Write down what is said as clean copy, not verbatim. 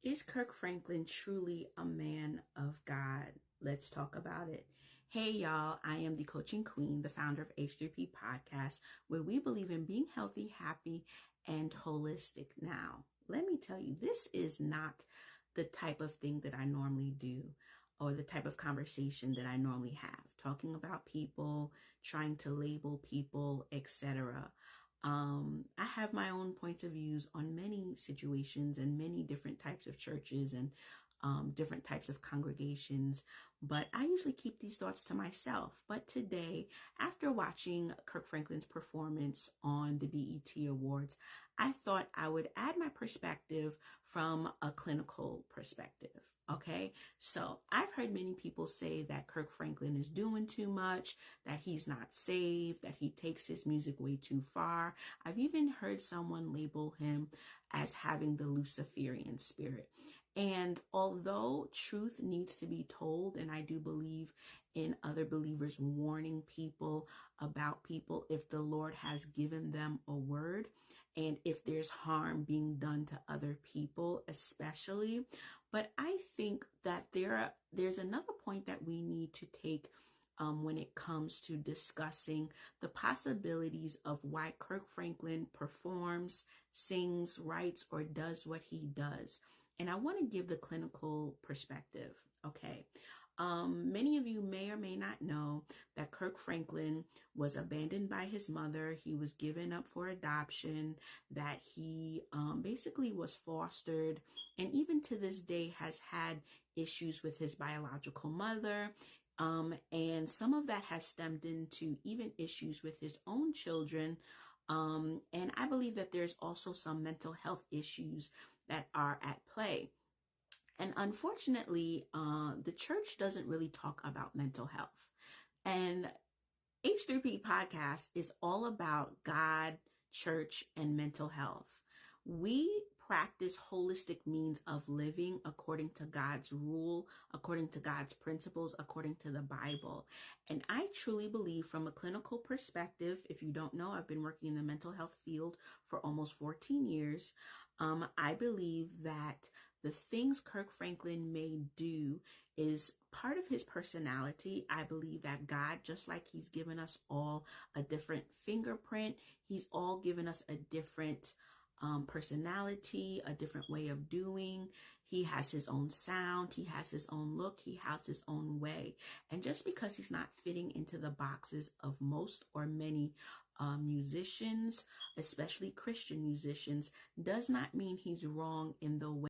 Is Kirk Franklin truly a man of God? Let's talk about it. Hey, y'all, I am the Coaching Queen, the founder of H3P Podcast, where we believe in being healthy, happy, and holistic. Now, let me tell you, this is not the type of thing that I normally do or the type of conversation that I normally have, talking about people, trying to label people, etc. I have my own points of views on many situations and many different types of churches and different types of congregations, but I usually keep these thoughts to myself. But today, after watching Kirk Franklin's performance on the BET Awards, I thought I would add my perspective from a clinical perspective. Okay, so I've heard many people say that Kirk Franklin is doing too much, that he's not saved, that he takes his music way too far. I've even heard someone label him as having the Luciferian spirit. And although truth needs to be told, and I do believe in other believers warning people about people if the Lord has given them a word, and if there's harm being done to other people, especially. But I think that there's another point that we need to take when it comes to discussing the possibilities of why Kirk Franklin performs, sings, writes, or does what he does. And I want to give the clinical perspective, okay? Many of you may or may not know that Kirk Franklin was abandoned by his mother. He was given up for adoption, that he basically was fostered, and even to this day has had issues with his biological mother. And some of that has stemmed into even issues with his own children. And I believe that there's also some mental health issues that are at play. And unfortunately, the church doesn't really talk about mental health. And H3P Podcast is all about God, church, and mental health. We practice holistic means of living according to God's rule, according to God's principles, according to the Bible. And I truly believe, from a clinical perspective, if you don't know, I've been working in the mental health field for almost 14 years. I believe that the things Kirk Franklin may do is part of his personality. I believe that God, just like he's given us all a different fingerprint, he's all given us a different personality, a different way of doing. He has his own sound, he has his own look, he has his own way. And just because he's not fitting into the boxes of most or many musicians, especially Christian musicians, does not mean he's wrong in the way